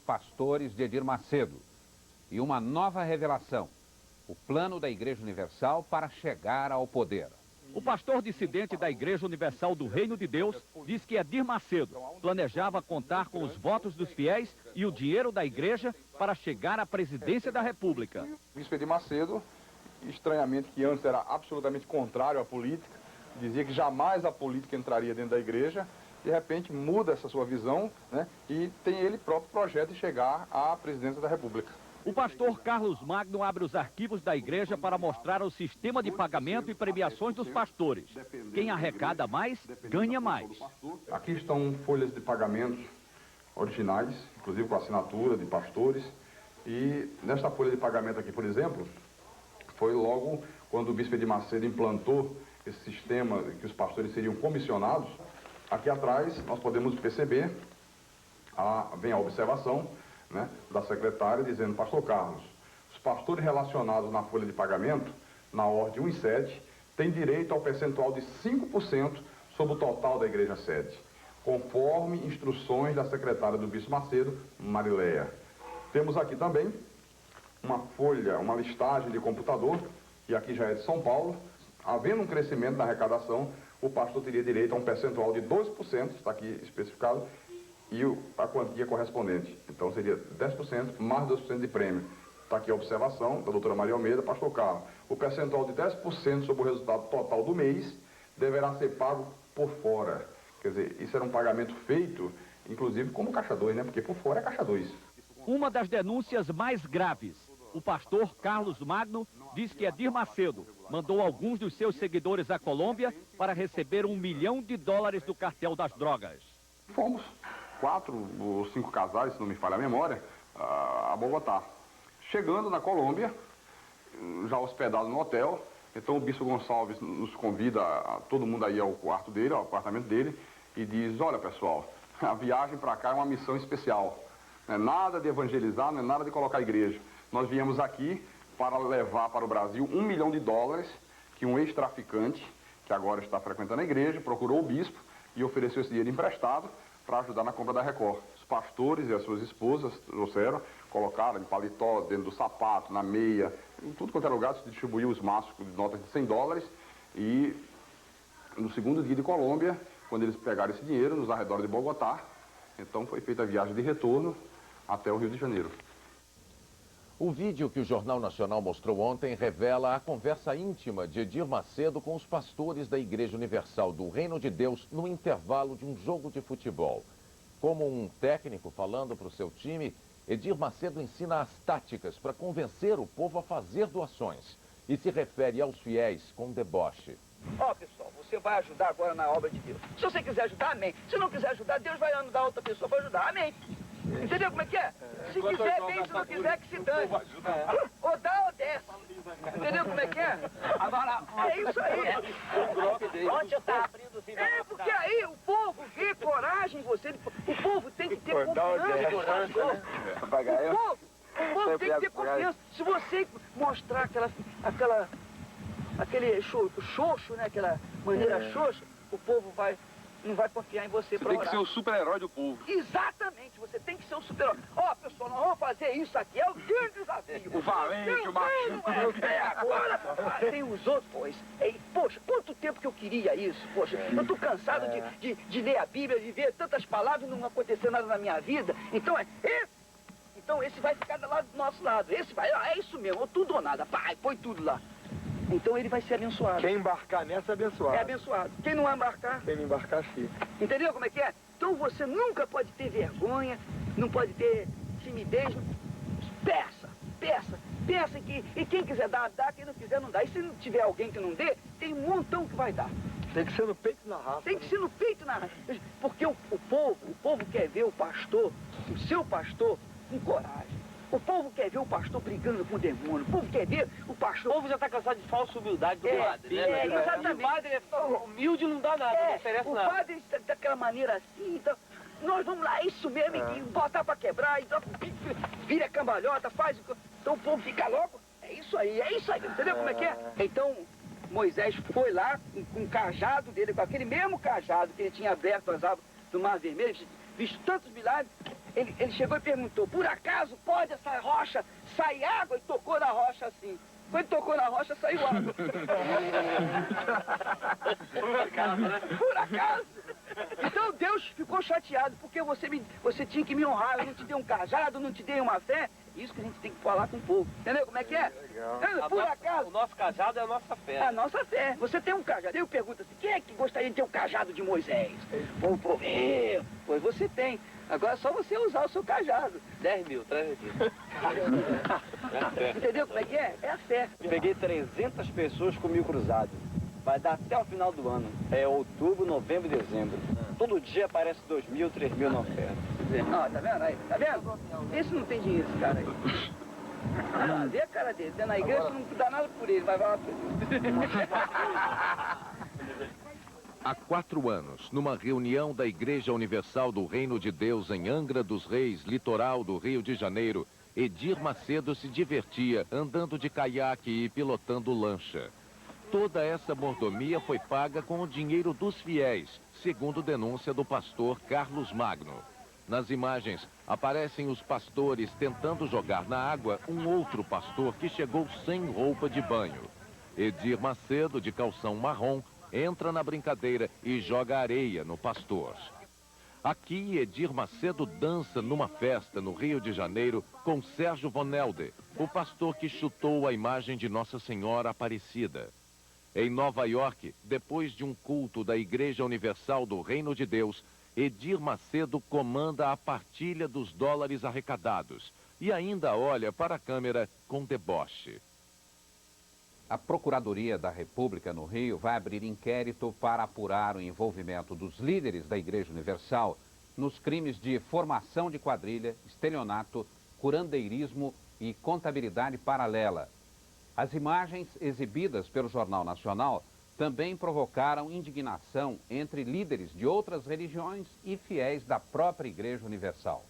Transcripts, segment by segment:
pastores de Edir Macedo. E uma nova revelação: o plano da Igreja Universal para chegar ao poder. O pastor dissidente da Igreja Universal do Reino de Deus diz que Edir Macedo planejava contar com os votos dos fiéis e o dinheiro da igreja para chegar à presidência da República. O bispo Edir Macedo, estranhamente, que antes era absolutamente contrário à política, dizia que jamais a política entraria dentro da igreja, de repente muda essa sua visão, né, e tem ele próprio projeto de chegar à presidência da República. O pastor Carlos Magno abre os arquivos da igreja para mostrar o sistema de pagamento e premiações dos pastores. Quem arrecada mais, ganha mais. Aqui estão folhas de pagamentos originais, inclusive com assinatura de pastores. E nesta folha de pagamento aqui, por exemplo, foi logo quando o bispo Edir Macedo implantou esse sistema que os pastores seriam comissionados. Aqui atrás nós podemos perceber, vem a observação, né, da secretária dizendo: pastor Carlos, os pastores relacionados na folha de pagamento, na ordem 1 e 7, têm direito ao percentual de 5% sobre o total da igreja sede, conforme instruções da secretária do bispo Macedo, Marileia. Temos aqui também uma folha, uma listagem de computador, e aqui já é de São Paulo. Havendo um crescimento na arrecadação, o pastor teria direito a um percentual de 2%, está aqui especificado, e a quantia correspondente. Então seria 10% mais 2% de prêmio. Está aqui a observação da doutora Maria Almeida: pastor Carlos, o percentual de 10% sobre o resultado total do mês deverá ser pago por fora. Quer dizer, isso era um pagamento feito, inclusive, como caixa 2, né? Porque por fora é caixa 2. Uma das denúncias mais graves: o pastor Carlos Magno diz que Edir Macedo mandou alguns dos seus seguidores à Colômbia para receber $1 milhão do cartel das drogas. Fomos 4 ou 5 casais, se não me falha a memória, a Bogotá. Chegando na Colômbia, já hospedado no hotel, então o bispo Gonçalves nos convida, todo mundo aí ao quarto dele, ao apartamento dele, e diz: olha pessoal, a viagem para cá é uma missão especial. Não é nada de evangelizar, não é nada de colocar a igreja. Nós viemos aqui para levar para o Brasil $1 milhão que um ex-traficante, que agora está frequentando a igreja, procurou o bispo e ofereceu esse dinheiro emprestado para ajudar na compra da Record. Os pastores e as suas esposas trouxeram, colocaram em paletó, dentro do sapato, na meia, em tudo quanto é lugar, se distribuiu os maços de notas de $100. E no segundo dia de Colômbia, quando eles pegaram esse dinheiro, nos arredores de Bogotá, então foi feita a viagem de retorno até o Rio de Janeiro. O vídeo que o Jornal Nacional mostrou ontem revela a conversa íntima de Edir Macedo com os pastores da Igreja Universal do Reino de Deus no intervalo de um jogo de futebol. Como um técnico falando para o seu time, Edir Macedo ensina as táticas para convencer o povo a fazer doações e se refere aos fiéis com deboche. Ó, pessoal, você vai ajudar agora na obra de Deus. Se você quiser ajudar, amém. Se não quiser ajudar, Deus vai andar outra pessoa para ajudar, amém. Entendeu como é que é? Se quiser, bem, se não quiser, que se dane. Ou dá ou desce. Entendeu como é que é? Agora, é isso aí. Onde está abrindo o sinal? É, porque aí o povo vê coragem em você. O povo tem que ter confiança no pastor. O povo tem que ter confiança. Se você mostrar aquele xoxo, né? Aquela maneira xoxa, o povo não vai confiar em você para orar. Tem que ser o super-herói do povo. Exatamente, você tem que ser um super-herói. Ó, pessoal, nós vamos fazer isso aqui, é o grande desafio. O valente, o macho. Agora, tem os outros, pois. Poxa, quanto tempo que eu queria isso, poxa. Eu tô cansado de ler a Bíblia, de ver tantas palavras e não acontecer nada na minha vida. Então, esse vai ficar lá do nosso lado. Esse vai, é isso mesmo, tudo ou nada. Pai, põe tudo lá. Então ele vai ser abençoado. Quem embarcar nessa é abençoado. É abençoado. Quem não embarcar... Quem não embarcar, fica. Entendeu como é que é? Então você nunca pode ter vergonha, não pode ter timidez. Peça que... E quem quiser dar, dá. Quem não quiser, não dá. E se não tiver alguém que não dê, tem um montão que vai dar. Tem que ser no peito e na raça. Tem que ser no peito e na raça. Porque o povo quer ver o pastor, o seu pastor, com coragem. O povo quer ver o pastor brigando com o demônio. O povo quer ver o pastor... O povo já está cansado de falsa humildade do padre, né? Exatamente. O padre é humilde, não dá nada, não oferece nada. O padre daquela maneira assim, então... Nós vamos lá, isso mesmo, e botar pra quebrar, então, vira a cambalhota, faz... Então o povo fica louco. É isso aí, entendeu como é que é? Então, Moisés foi lá com o cajado dele, com aquele mesmo cajado que ele tinha aberto as águas do Mar Vermelho, visto tantos milagres, Ele chegou e perguntou, por acaso pode essa rocha sair água? E tocou na rocha assim. Quando tocou na rocha, saiu água. Por acaso, né? Por acaso. Então Deus ficou chateado, porque você tinha que me honrar. Eu não te dei um cajado, não te dei uma fé. Isso que a gente tem que falar com o povo. Entendeu como é que é? Legal. Por acaso. O nosso cajado é a nossa fé. É a nossa fé. Você tem um cajado. Eu pergunto assim, quem é que gostaria de ter um cajado de Moisés? O povo, eu. Pois você tem. Agora é só você usar o seu cajado. 10 mil, 3 mil. Entendeu como é que é? É a fé. Peguei 300 pessoas comigo cruzado. Vai dar até o final do ano. É outubro, novembro e dezembro. Todo dia aparece 2 mil, 3 mil na oferta. Ó, tá vendo aí? Tá vendo? Esse não tem dinheiro, esse cara aí. Ah, vê a cara dele. Tá na igreja, não dá nada por ele, vai lá por ele. Há 4 anos, numa reunião da Igreja Universal do Reino de Deus em Angra dos Reis, litoral do Rio de Janeiro, Edir Macedo se divertia andando de caiaque e pilotando lancha. Toda essa mordomia foi paga com o dinheiro dos fiéis, segundo denúncia do pastor Carlos Magno. Nas imagens, aparecem os pastores tentando jogar na água um outro pastor que chegou sem roupa de banho. Edir Macedo, de calção marrom, entra na brincadeira e joga areia no pastor. Aqui, Edir Macedo dança numa festa no Rio de Janeiro com Sérgio Vonelde, o pastor que chutou a imagem de Nossa Senhora Aparecida. Em Nova York, depois de um culto da Igreja Universal do Reino de Deus, Edir Macedo comanda a partilha dos dólares arrecadados e ainda olha para a câmera com deboche. A Procuradoria da República no Rio vai abrir inquérito para apurar o envolvimento dos líderes da Igreja Universal nos crimes de formação de quadrilha, estelionato, curandeirismo e contabilidade paralela. As imagens exibidas pelo Jornal Nacional também provocaram indignação entre líderes de outras religiões e fiéis da própria Igreja Universal.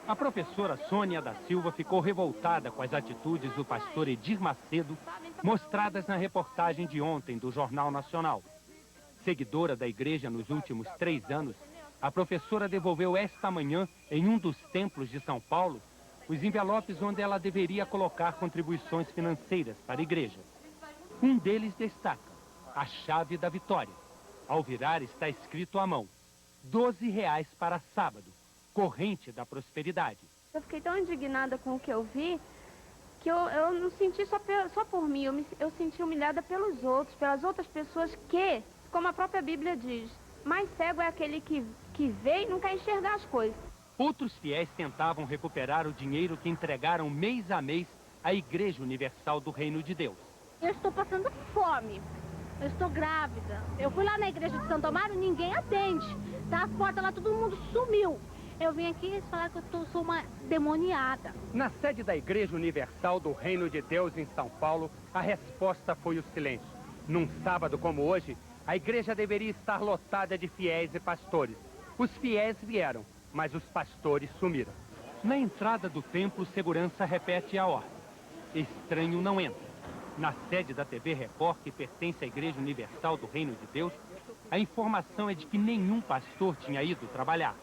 A professora Sônia da Silva ficou revoltada com as atitudes do pastor Edir Macedo mostradas na reportagem de ontem do Jornal Nacional. Seguidora da igreja nos últimos 3 anos, a professora devolveu esta manhã, em um dos templos de São Paulo, os envelopes onde ela deveria colocar contribuições financeiras para a igreja. Um deles destaca a chave da vitória. Ao virar está escrito à mão: R$12 para sábado, corrente da prosperidade. Eu fiquei tão indignada com o que eu vi, que eu não senti só por mim, eu senti humilhada pelos outros, pelas outras pessoas que, como a própria Bíblia diz, mais cego é aquele que vê e não quer enxergar as coisas. Outros fiéis tentavam recuperar o dinheiro que entregaram mês a mês à Igreja Universal do Reino de Deus. Eu estou passando fome. Eu estou grávida. Eu fui lá na igreja de Santo Amaro, ninguém atende. Tá, as portas lá, todo mundo sumiu. Eu vim aqui e eles falaram que eu sou uma demoniada. Na sede da Igreja Universal do Reino de Deus em São Paulo, a resposta foi o silêncio. Num sábado como hoje, a igreja deveria estar lotada de fiéis e pastores. Os fiéis vieram, mas os pastores sumiram. Na entrada do templo, segurança repete a ordem: estranho não entra. Na sede da TV Record, que pertence à Igreja Universal do Reino de Deus, a informação é de que nenhum pastor tinha ido trabalhar.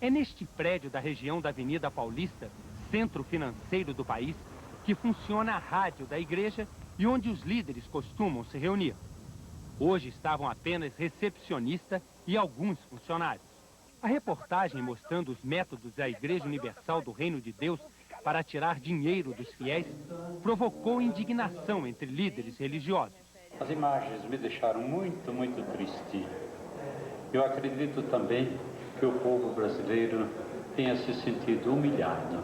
É neste prédio da região da Avenida Paulista, centro financeiro do país, que funciona a rádio da igreja e onde os líderes costumam se reunir. Hoje estavam apenas recepcionista e alguns funcionários. A reportagem mostrando os métodos da Igreja Universal do Reino de Deus para tirar dinheiro dos fiéis provocou indignação entre líderes religiosos. As imagens me deixaram muito, muito triste. Eu acredito também que o povo brasileiro tenha se sentido humilhado,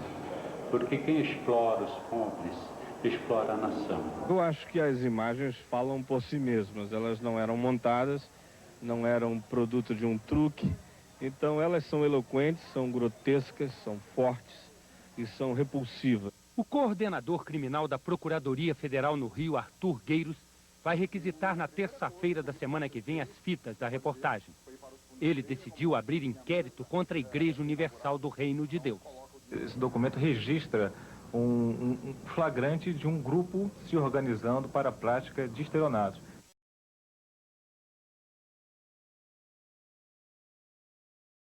porque quem explora os pobres explora a nação. Eu acho que as imagens falam por si mesmas. Elas não eram montadas, não eram produto de um truque. Então elas são eloquentes, são grotescas, são fortes e são repulsivas. O coordenador criminal da Procuradoria Federal no Rio, Arthur Gueiros, vai requisitar na terça-feira da semana que vem as fitas da reportagem. Ele decidiu abrir inquérito contra a Igreja Universal do Reino de Deus. Esse documento registra um flagrante de um grupo se organizando para a prática de estelionato.